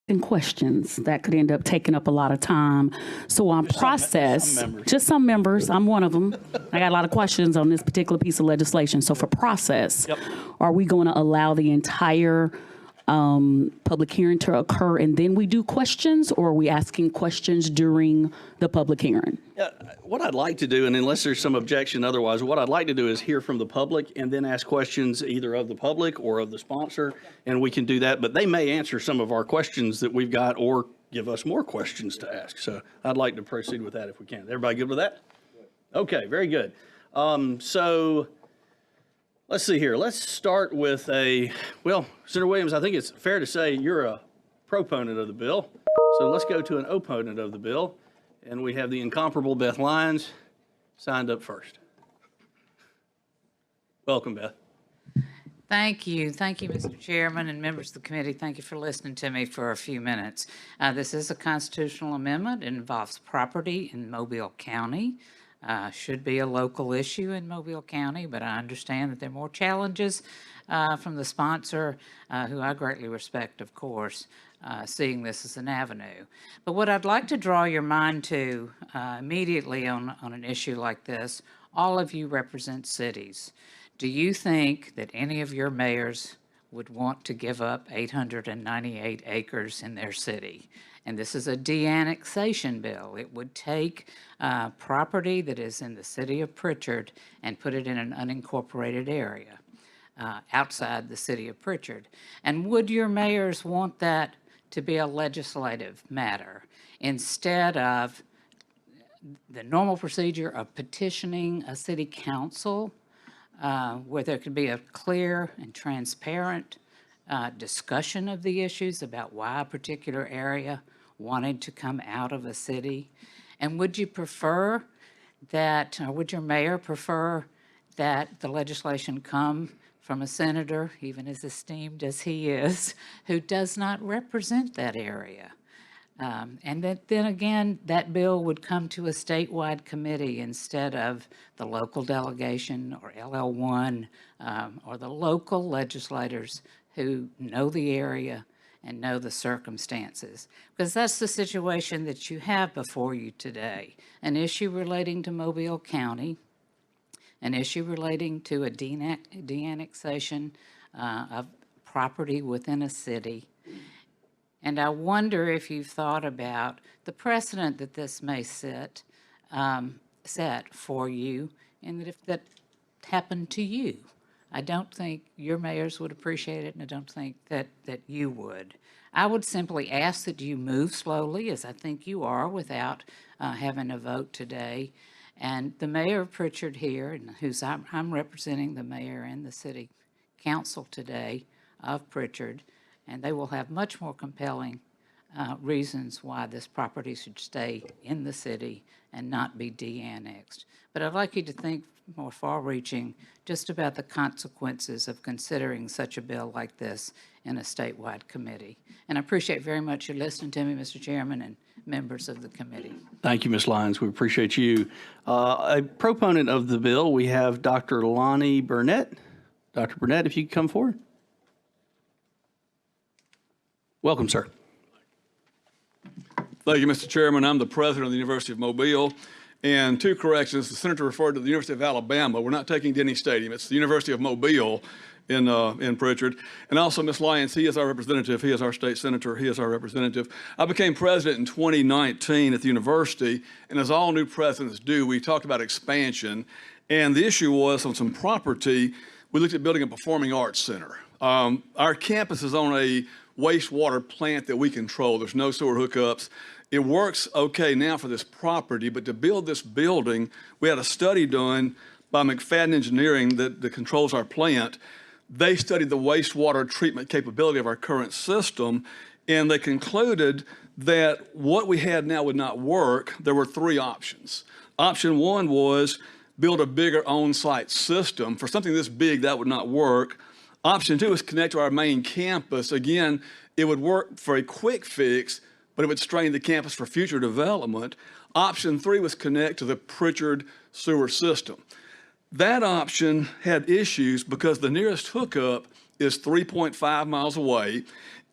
and questions that could end up taking up a lot of time. So on process, just some members, I'm one of them. I got a lot of questions on this particular piece of legislation. So for process, are we going to allow the entire public hearing to occur and then we do questions, or are we asking questions during the public hearing? Yeah, what I'd like to do, and unless there's some objection otherwise, what I'd like to do is hear from the public and then ask questions either of the public or of the sponsor, and we can do that. But they may answer some of our questions that we've got or give us more questions to ask. So I'd like to proceed with that if we can. Everybody good with that? Okay, very good. So let's see here. Let's start with well, Senator Williams, I think it's fair to say you're a proponent of the bill. So let's go to an opponent of the bill. And we have the incomparable Beth Lyons signed up first. Welcome, Beth. Thank you. Thank you, Mr. Chairman and members of the committee. Thank you for listening to me for a few minutes. This is a constitutional amendment. It involves property in Mobile County. Should be a local issue in Mobile County, but I understand that there are more challenges from the sponsor, who I greatly respect, of course, seeing this as an avenue. But what I'd like to draw your mind to immediately on an issue like this, all of you represent cities. Do you think that any of your mayors would want to give up 898 acres in their city? And this is a de-annexation bill. It would take property that is in the city of Prichard and put it in an unincorporated area outside the city of Prichard. And would your mayors want that to be a legislative matter instead of the normal procedure of petitioning a city council where there could be a clear and transparent discussion of the issues about why a particular area wanted to come out of a city? And would you prefer that, or would your mayor prefer that the legislation come from a senator, even as esteemed as he is, who does not represent that area? And then again, that bill would come to a statewide committee instead of the local delegation or LL1 or the local legislators who know the area and know the circumstances. Because that's the situation that you have before you today. An issue relating to Mobile County, an issue relating to a de-annexation of property within a city. And I wonder if you've thought about the precedent that this may set for you, and that if that happened to you. I don't think your mayors would appreciate it, and I don't think that you would. I would simply ask that you move slowly, as I think you are, without having a vote today. And the mayor of Prichard here, and I'm representing the mayor and the city council today of Prichard, and they will have much more compelling reasons why this property should stay in the city and not be de-annexed. But I'd like you to think more far-reaching just about the consequences of considering such a bill like this in a statewide committee. And I appreciate very much you listening to me, Mr. Chairman, and members of the committee. Thank you, Ms. Lyons. We appreciate you. A proponent of the bill, we have Dr. Lonnie Burnett. Dr. Burnett, if you could come forward. Welcome, sir. Thank you, Mr. Chairman. I'm the president of the University of Mobile. And two corrections, the senator referred to the University of Alabama. We're not taking Denny Stadium. It's the University of Mobile in Prichard. And also, Ms. Lyons, he is our representative. He is our state senator. He is our representative. I became president in 2019 at the university. And as all new presidents do, we talked about expansion. And the issue was on some property, we looked at building a performing arts center. Our campus is on a wastewater plant that we control. There's no sewer hookups. It works okay now for this property, but to build this building, we had a study done by McFadden Engineering that controls our plant. They studied the wastewater treatment capability of our current system, and they concluded that what we had now would not work. There were three options. Option one was build a bigger on-site system. For something this big, that would not work. Option two is connect to our main campus. Again, it would work for a quick fix, but it would strain the campus for future development. Option three was connect to the Prichard sewer system. That option had issues because the nearest hookup is 3.5 miles away.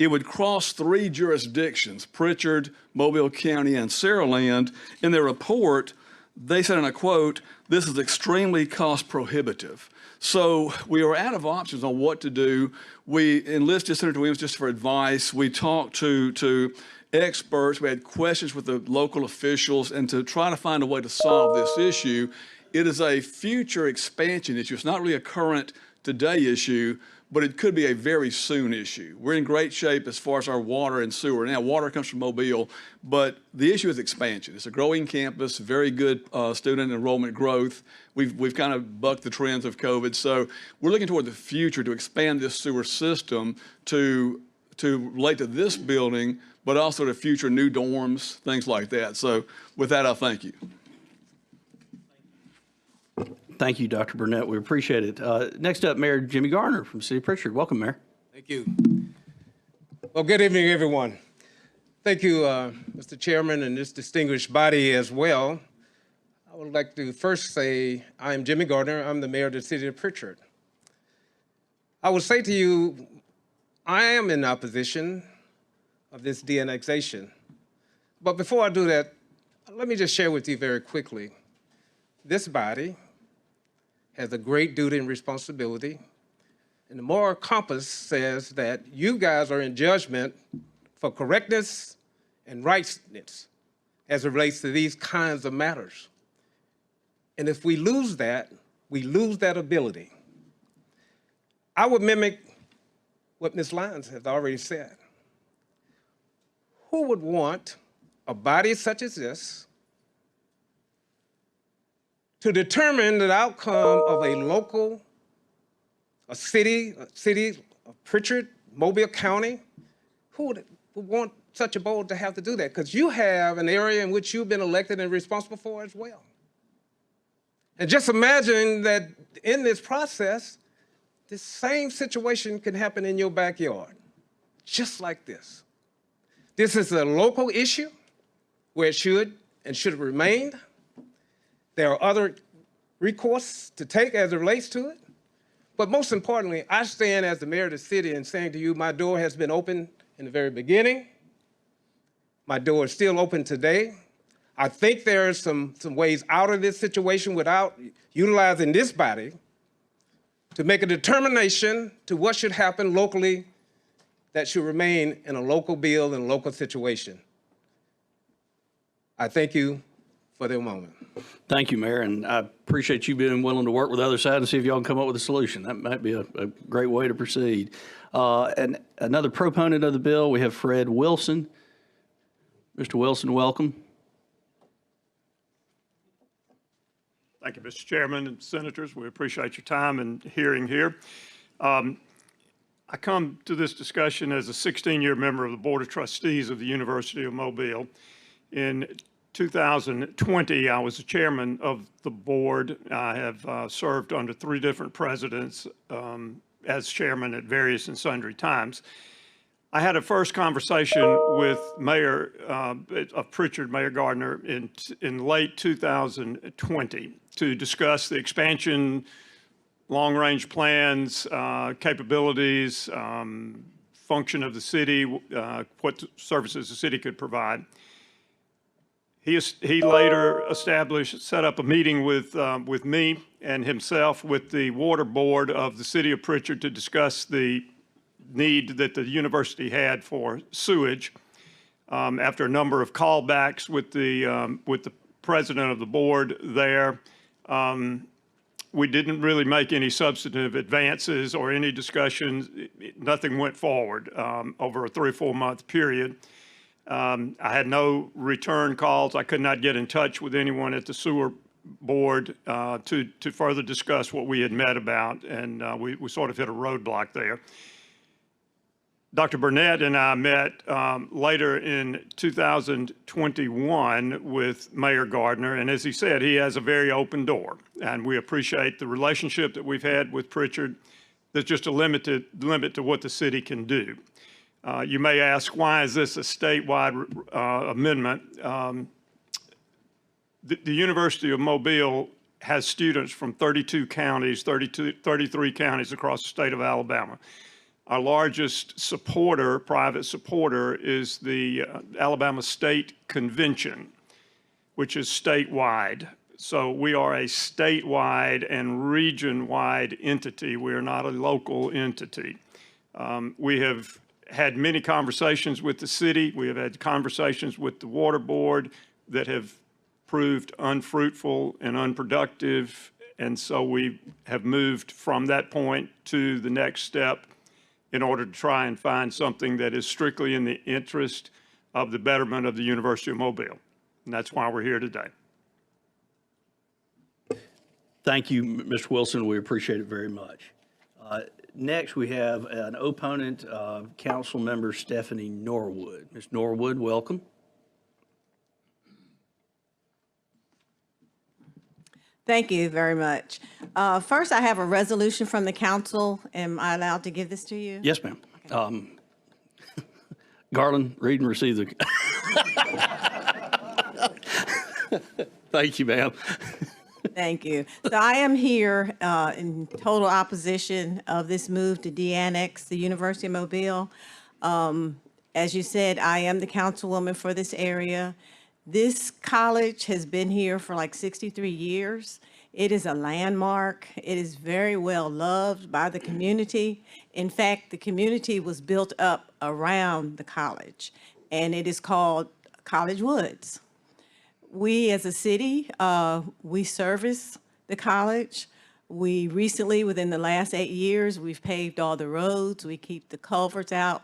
It would cross 3 jurisdictions, Prichard, Mobile County, and Saraland. In their report, they said, and I quote, "This is extremely cost prohibitive." So we were out of options on what to do. We enlisted Senator Williams just for advice. We talked to experts. We had questions with the local officials, and to try to find a way to solve this issue. It is a future expansion issue. It's not really a current today issue, but it could be a very soon issue. We're in great shape as far as our water and sewer. Now, water comes from Mobile, but the issue is expansion. It's a growing campus, very good student enrollment growth. We've kind of bucked the trends of COVID. So we're looking toward the future to expand this sewer system to relate to this building, but also to future new dorms, things like that. So with that, I'll thank you. Thank you, Dr. Burnett. We appreciate it. Next up, Mayor Jimmy Garner from City of Prichard. Welcome, Mayor. Thank you. Well, good evening, everyone. Thank you, Mr. Chairman, and this distinguished body as well. I would like to first say I'm Jimmy Gardner. I'm the mayor of the City of Prichard. I would say to you, I am in opposition of this deannexation. But before I do that, let me just share with you very quickly. This body has a great duty and responsibility. And the moral compass says that you guys are in judgment for correctness and rightness as it relates to these kinds of matters. And if we lose that ability. I would mimic what Ms. Lyons has already said. Who would want a body such as this to determine the outcome of a city of Prichard, Mobile County? Who would want such a board to have to do that? Because you have an area in which you've been elected and responsible for as well. And just imagine that in this process, this same situation can happen in your backyard, just like this. This is a local issue where it should and should have remained. There are other recourse to take as it relates to it. But most importantly, I stand as the mayor of the city and saying to you, my door has been open in the very beginning. My door is still open today. I think there are some ways out of this situation without utilizing this body to make a determination to what should happen locally that should remain in a local bill and a local situation. I thank you for the moment. Thank you, Mayor, and I appreciate you being willing to work with the other side and see if y'all can come up with a solution. That might be a great way to proceed. And another proponent of the bill, we have Fred Wilson. Mr. Wilson, welcome. Thank you, Mr. Chairman and Senators. We appreciate your time and hearing here. I come to this discussion as a 16-year member of the Board of Trustees of the University of Mobile. In 2020, I was the chairman of the board. I have served under 3 different presidents as chairman at various and sundry times. I had a first conversation with Mayor of Prichard, Mayor Gardner, in late 2020 to discuss the expansion, long-range plans, capabilities, function of the city, what services the city could provide. He later set up a meeting with me and himself with the water board of the city of Prichard to discuss the need that the university had for sewage. After a number of callbacks with the president of the board there, we didn't really make any substantive advances or any discussions. Nothing went forward over a 3 or 4 month period. I had no return calls. I could not get in touch with anyone at the sewer board to further discuss what we had met about, and we sort of hit a roadblock there. Dr. Burnett and I met later in 2021 with Mayor Gardner, and as he said, he has a very open door, and we appreciate the relationship that we've had with Prichard. There's just a limit to what the city can do. You may ask, why is this a statewide amendment? The University of Mobile has students from 32 counties, 33 counties across the state of Alabama. Our largest supporter, private supporter, is the Alabama State Convention, which is statewide. So we are a statewide and region-wide entity. We are not a local entity. We have had many conversations with the city. We have had conversations with the water board that have proved unfruitful and unproductive. And so we have moved from that point to the next step in order to try and find something that is strictly in the interest of the betterment of the University of Mobile. And that's why we're here today. Thank you, Mr. Wilson. We appreciate it very much. Next, we have an opponent, Council Member Stephanie Norwood. Ms. Norwood, welcome. Thank you very much. First, I have a resolution from the council. Am I allowed to give this to you? Yes, ma'am. Garland, read and receive the. Thank you, ma'am. Thank you. So I am here in total opposition of this move to de-annex the University of Mobile. As you said, I am the councilwoman for this area. This college has been here for like 63 years. It is a landmark. It is very well loved by the community. In fact, the community was built up around the college, and it is called College Woods. We as a city, we service the college. We recently, within the last 8 years, we've paved all the roads. We keep the culverts out.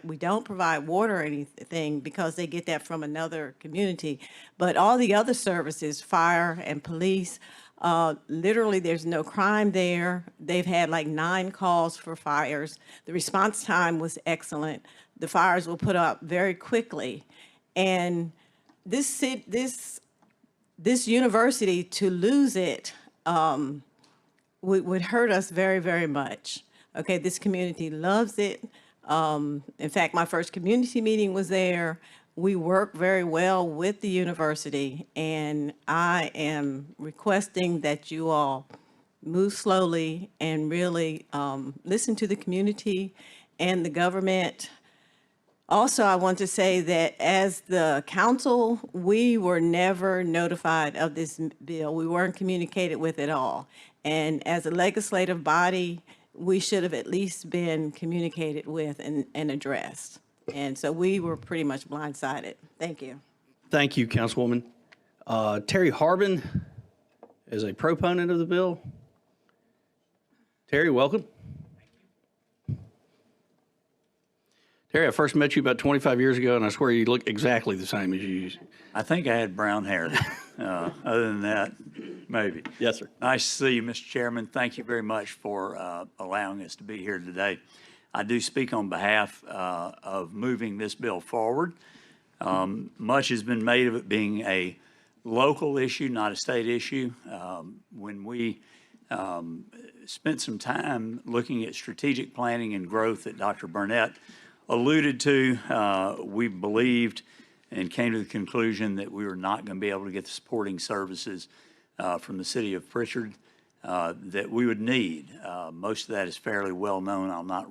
We don't provide water or anything because they get that from another community. But all the other services, fire and police, literally there's no crime there. They've had like 9 calls for fires. The response time was excellent. The fires were put out very quickly. And this university, to lose it, would hurt us very, very much. Okay, this community loves it. In fact, my first community meeting was there. We work very well with the university, and I am requesting that you all move slowly and really listen to the community and the government. Also, I want to say that as the council, we were never notified of this bill. We weren't communicated with at all. And as a legislative body, we should have at least been communicated with and addressed. And so we were pretty much blindsided. Thank you. Thank you, Councilwoman. Terry Harbin is a proponent of the bill. Terry, welcome. Terry, I first met you about 25 years ago, and I swear you look exactly the same as you. I think I had brown hair. Other than that, maybe. Yes, sir. Nice to see you, Mr. Chairman. Thank you very much for allowing us to be here today. I do speak on behalf of moving this bill forward. Much has been made of it being a local issue, not a state issue. When we spent some time looking at strategic planning and growth that Dr. Burnett alluded to, we believed and came to the conclusion that we were not going to be able to get the supporting services from the city of Prichard that we would need. Most of that is fairly well known. I'll not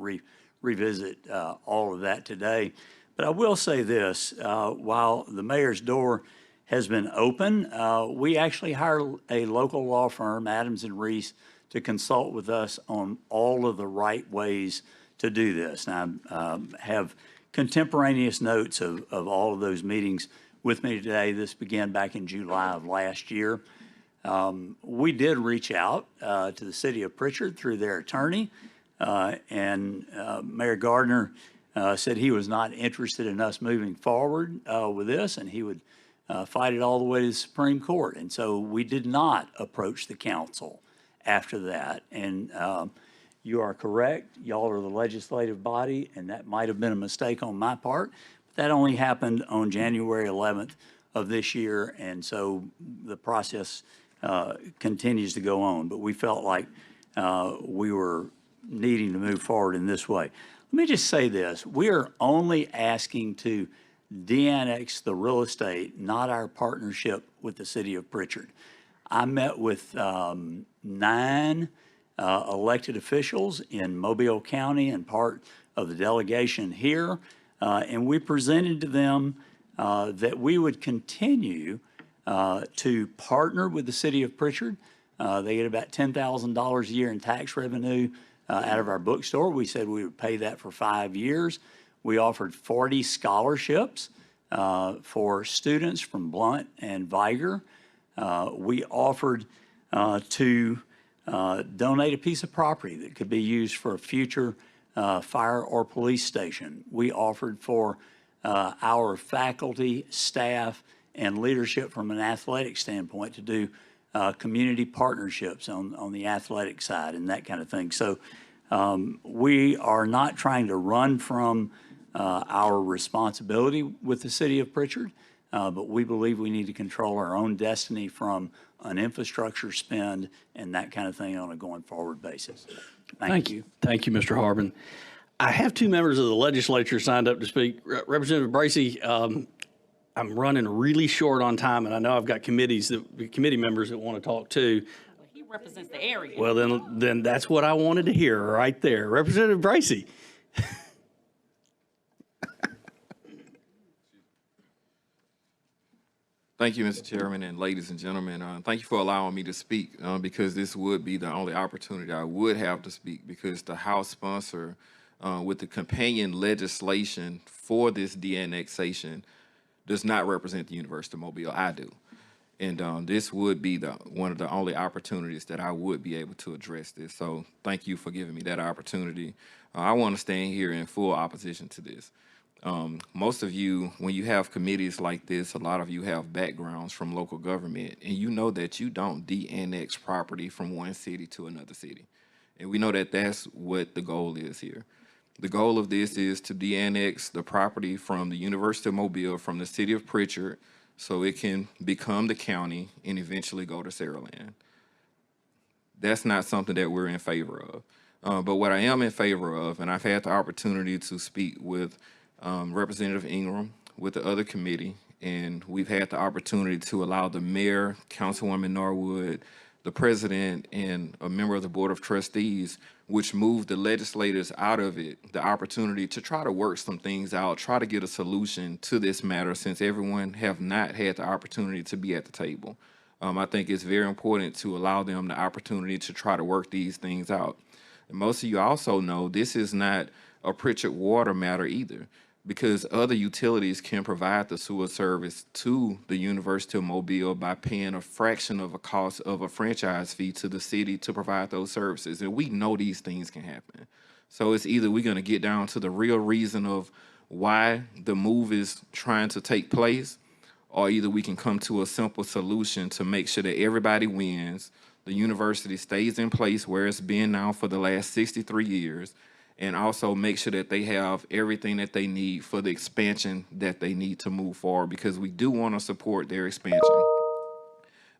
revisit all of that today. But I will say this, while the mayor's door has been open, we actually hired a local law firm, Adams and Reese, to consult with us on all of the right ways to do this. And I have contemporaneous notes of all of those meetings with me today. This began back in July of last year. We did reach out to the city of Prichard through their attorney, and Mayor Gardner said he was not interested in us moving forward with this, and he would fight it all the way to the Supreme Court. And so we did not approach the council after that. And you are correct. Y'all are the legislative body, and that might have been a mistake on my part. But that only happened on January 11th of this year, and so the process continues to go on. But we felt like we were needing to move forward in this way. Let me just say this. We are only asking to de-annex the real estate, not our partnership with the city of Prichard. I met with 9 elected officials in Mobile County and part of the delegation here, and we presented to them that we would continue to partner with the city of Prichard. They get about $10,000 a year in tax revenue out of our bookstore. We said we would pay that for 5 years. We offered 40 scholarships for students from Blount and Viger. We offered to donate a piece of property that could be used for a future fire or police station. We offered for our faculty, staff, and leadership from an athletic standpoint to do community partnerships on the athletic side and that kind of thing. So we are not trying to run from our responsibility with the city of Prichard, but we believe we need to control our own destiny from an infrastructure spend and that kind of thing on a going forward basis. Thank you. Thank you, Mr. Harbin. I have 2 members of the legislature signed up to speak. Representative Bracy, I'm running really short on time, and I know I've got committee members that want to talk too. He represents the area. Well, then that's what I wanted to hear right there. Representative Bracy. Thank you, Mr. Chairman, and ladies and gentlemen. Thank you for allowing me to speak because this would be the only opportunity I would have to speak because the House sponsor with the companion legislation for this de-annexation does not represent the University of Mobile. I do. And this would be one of the only opportunities that I would be able to address this. So thank you for giving me that opportunity. I want to stand here in full opposition to this. Most of you, when you have committees like this, a lot of you have backgrounds from local government, and you know that you don't de-annex property from one city to another city. And we know that that's what the goal is here. The goal of this is to de-annex the property from the University of Mobile, from the city of Prichard, so it can become the county and eventually go to Saraland. That's not something that we're in favor of. But what I am in favor of, and I've had the opportunity to speak with Representative Ingram, with the other committee, and we've had the opportunity to allow the mayor, Councilwoman Norwood, the president, and a member of the Board of Trustees, which moved the legislators out of it, the opportunity to try to work some things out, try to get a solution to this matter since everyone have not had the opportunity to be at the table. I think it's very important to allow them the opportunity to try to work these things out. And most of you also know this is not a Prichard water matter either, because other utilities can provide the sewer service to the University of Mobile by paying a fraction of a cost of a franchise fee to the city to provide those services. And we know these things can happen. So it's either we're going to get down to the real reason of why the move is trying to take place, or either we can come to a simple solution to make sure that everybody wins, the university stays in place where it's been now for the last 63 years, and also make sure that they have everything that they need for the expansion that they need to move forward, because we do want to support their expansion.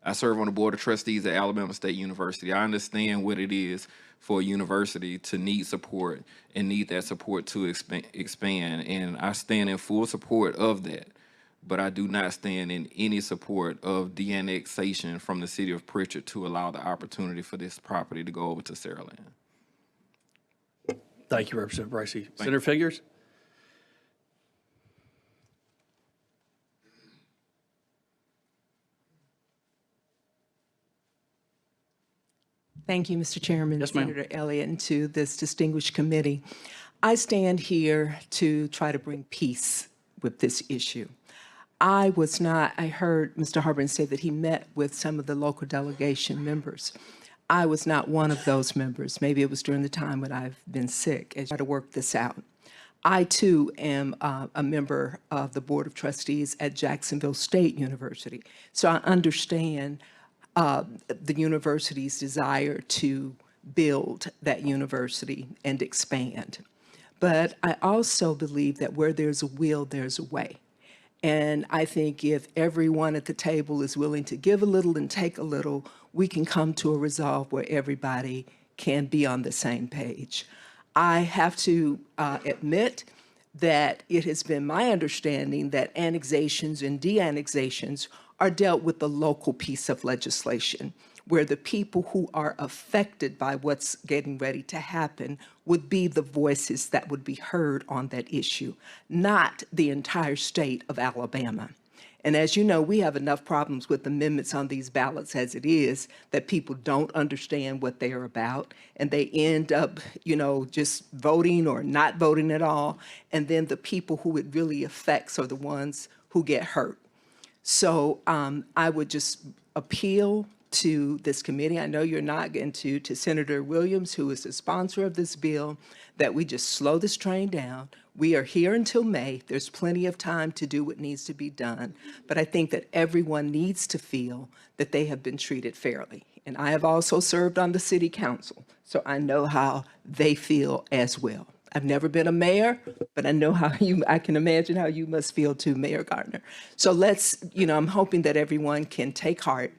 I serve on the Board of Trustees at Alabama State University. I understand what it is for a university to need support and need that support to expand, and I stand in full support of that. But I do not stand in any support of de-annexation from the city of Prichard to allow the opportunity for this property to go over to Saraland. Thank you, Representative Bracy. Senator Figures? Thank you, Mr. Chairman, Yes, ma'am. Senator Elliott, and to this distinguished committee. I stand here to try to bring peace with this issue. I heard Mr. Harbin say that he met with some of the local delegation members. I was not one of those members. Maybe it was during the time when I've been sick as I try to work this out. I, too, am a member of the Board of Trustees at Jacksonville State University. So I understand the university's desire to build that university and expand. But I also believe that where there's a will, there's a way. And I think if everyone at the table is willing to give a little and take a little, we can come to a resolve where everybody can be on the same page. I have to admit that it has been my understanding that annexations and de-annexations are dealt with the local piece of legislation, where the people who are affected by what's getting ready to happen would be the voices that would be heard on that issue, not the entire state of Alabama. And as you know, we have enough problems with amendments on these ballots as it is, that people don't understand what they are about, and they end up, just voting or not voting at all. And then the people who it really affects are the ones who get hurt. So I would just appeal to this committee. I know you're not getting to Senator Williams, who is the sponsor of this bill, that we just slow this train down. We are here until May. There's plenty of time to do what needs to be done. But I think that everyone needs to feel that they have been treated fairly. And I have also served on the city council, so I know how they feel as well. I've never been a mayor, but I know I can imagine how you must feel too, Mayor Gardner. So let's, I'm hoping that everyone can take heart,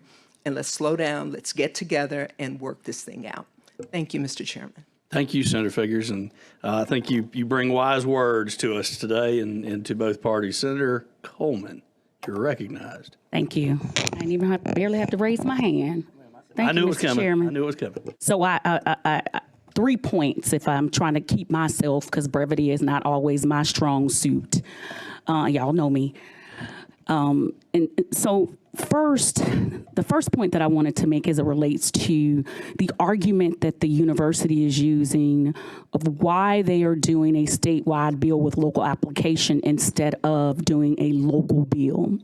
and let's slow down, let's get together and work this thing out. Thank you, Mr. Chairman. Thank you, Senator Figures, and I think you bring wise words to us today and to both parties. Senator Coleman, you're recognized. Thank you. I didn't even barely have to raise my hand. Thank you, Mr. Chairman. I knew it was coming. So I 3 points if I'm trying to keep myself, because brevity is not always my strong suit. Y'all know me. And so the first point that I wanted to make as it relates to the argument that the university is using of why they are doing a statewide bill with local application instead of doing a local bill.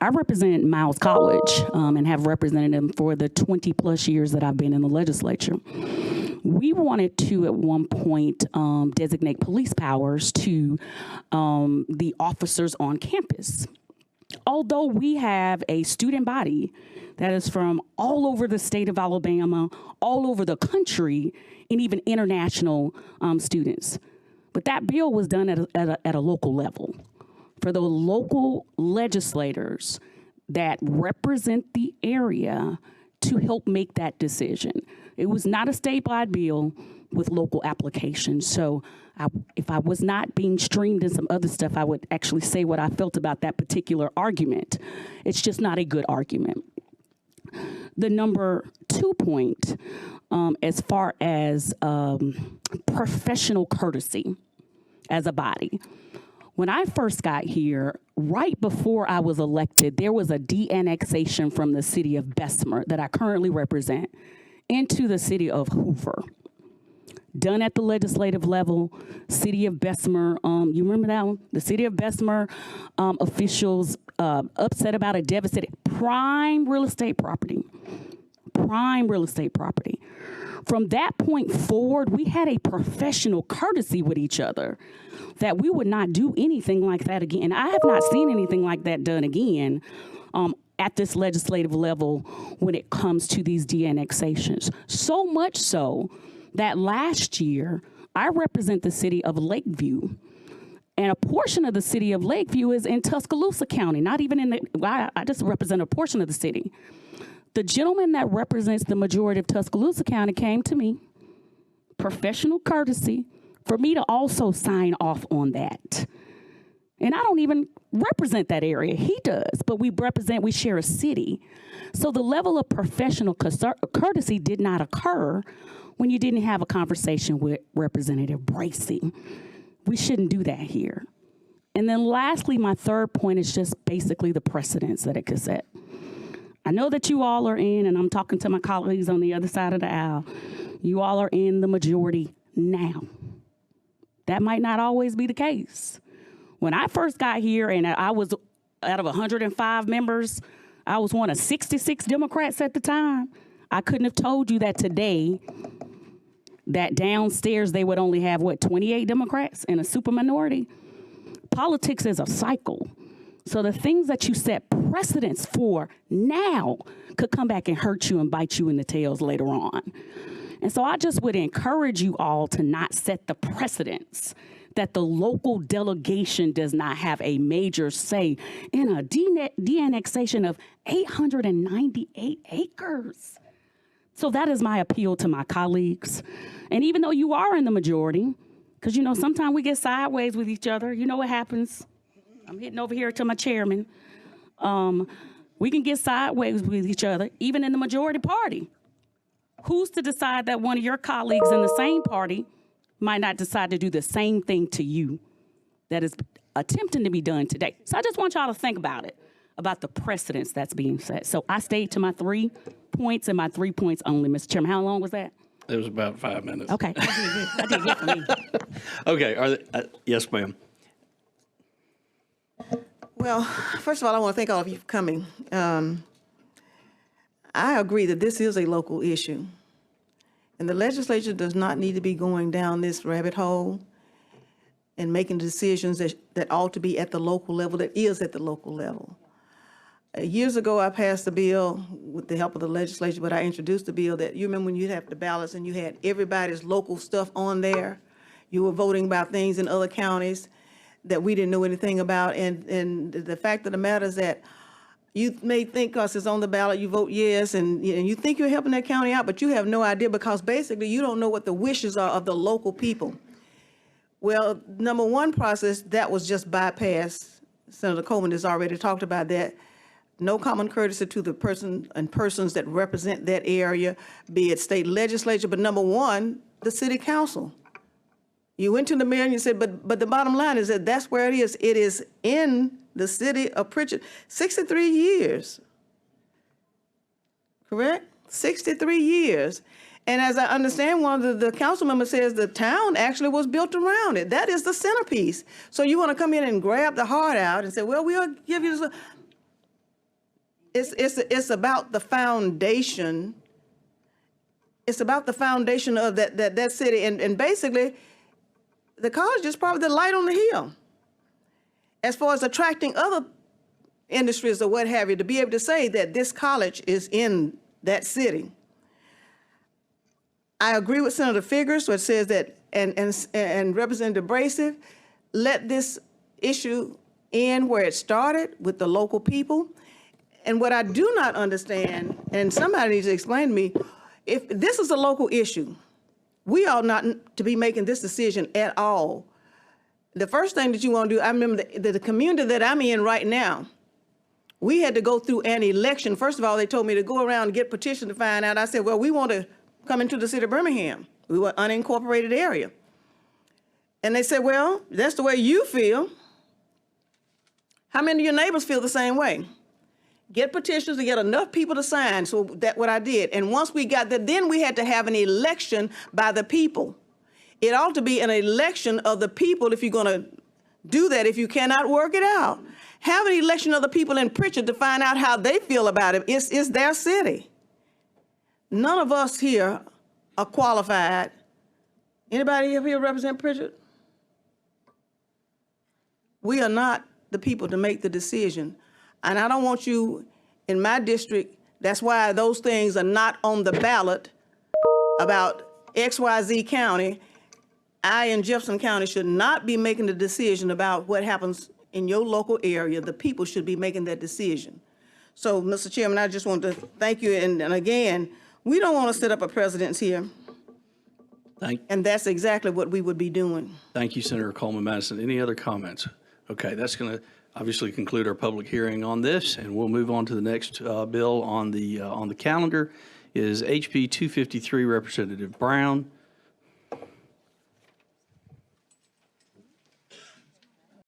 I represent Miles College and have represented them for the 20 plus years that I've been in the legislature. We wanted to, at one point, designate police powers to the officers on campus. Although we have a student body that is from all over the state of Alabama, all over the country, and even international students. But that bill was done at a local level. For the local legislators that represent the area to help make that decision. It was not a statewide bill with local applications. So if I was not being streamed in some other stuff, I would actually say what I felt about that particular argument. It's just not a good argument. The number 2 point, as far as professional courtesy as a body. When I first got here, right before I was elected, there was a de-annexation from the city of Bessemer that I currently represent into the city of Hoover. Done at the legislative level, city of Bessemer, you remember that one? The city of Bessemer officials upset about a devastated prime real estate property. From that point forward, we had a professional courtesy with each other that we would not do anything like that again. And I have not seen anything like that done again at this legislative level when it comes to these de-annexations. So much so that last year, I represent the city of Lakeview. And a portion of the city of Lakeview is in Tuscaloosa County, not even in I just represent a portion of the city. The gentleman that represents the majority of Tuscaloosa County came to me, professional courtesy, for me to also sign off on that. And I don't even represent that area. He does, but we share a city. So the level of professional courtesy did not occur when you didn't have a conversation with Representative Bracey. We shouldn't do that here. And then lastly, my third point is just basically the precedents that it could set. I know that you all are in, and I'm talking to my colleagues on the other side of the aisle, you all are in the majority now. That might not always be the case. When I first got here and I was out of 105 members, I was one of 66 Democrats at the time. I couldn't have told you that today, that downstairs they would only have, 28 Democrats and a super minority? Politics is a cycle. So the things that you set precedents for now could come back and hurt you and bite you in the tails later on. And so I just would encourage you all to not set the precedents that the local delegation does not have a major say in a de-annexation of 898 acres. So that is my appeal to my colleagues. And even though you are in the majority, because, sometimes we get sideways with each other. You know what happens. I'm hitting over here to my chairman. We can get sideways with each other, even in the majority party. Who's to decide that one of your colleagues in the same party might not decide to do the same thing to you that is attempting to be done today? So I just want y'all to think about it, about the precedence that's being set. So I stayed to my 3 points and my 3 points only. Mr. Chairman, how long was that? It was about 5 minutes. Okay, I did good for me. Okay, yes, ma'am. Well, first of all, I want to thank all of you for coming. I agree that this is a local issue. And the legislature does not need to be going down this rabbit hole and making decisions that ought to be at the local level, that is at the local level. Years ago, I passed a bill with the help of the legislature, but I introduced a bill that, you remember when you'd have the ballots and you had everybody's local stuff on there? You were voting about things in other counties that we didn't know anything about. And the fact of the matter is that you may think because it's on the ballot, you vote yes, and you think you're helping that county out, but you have no idea because basically you don't know what the wishes are of the local people. Well, number one process, that was just bypassed. Senator Coleman has already talked about that. No common courtesy to the person and persons that represent that area, be it state legislature, but number one, the city council. You went to the mayor and you said, but the bottom line is that that's where it is. It is in the city of Prichard. 63 years, correct? 63 years. And as I understand, one of the council members says the town actually was built around it. That is the centerpiece. So you want to come in and grab the heart out and say, well, we'll give you this. It's about the foundation. It's about the foundation of that city. And basically, the college is probably the light on the hill as far as attracting other industries or what have you, to be able to say that this college is in that city. I agree with Senator Figures, which says that, and Representative Bracey, let this issue end where it started with the local people. And what I do not understand, and somebody needs to explain to me, if this is a local issue, we ought not to be making this decision at all. The first thing that you want to do, I remember the community that I'm in right now, we had to go through an election. First of all, they told me to go around and get petitions to find out. I said, well, we want to come into the city of Birmingham. We were an unincorporated area. And they said, well, that's the way you feel. How many of your neighbors feel the same way? Get petitions to get enough people to sign. So that's what I did. And once we got that, then we had to have an election by the people. It ought to be an election of the people if you're going to do that, if you cannot work it out. Have an election of the people in Prichard to find out how they feel about it. It's their city. None of us here are qualified. Anybody here represent Prichard? We are not the people to make the decision. And I don't want you in my district, that's why those things are not on the ballot about XYZ County. I in Jefferson County should not be making the decision about what happens in your local area. The people should be making that decision. So, Mr. Chairman, I just want to thank you. And again, we don't want to set up a precedence here. And that's exactly what we would be doing. Thank you, Senator Coleman Madison. Any other comments? Okay, that's going to obviously conclude our public hearing on this, and we'll move on to the next bill on the calendar is HB 253, Representative Brown.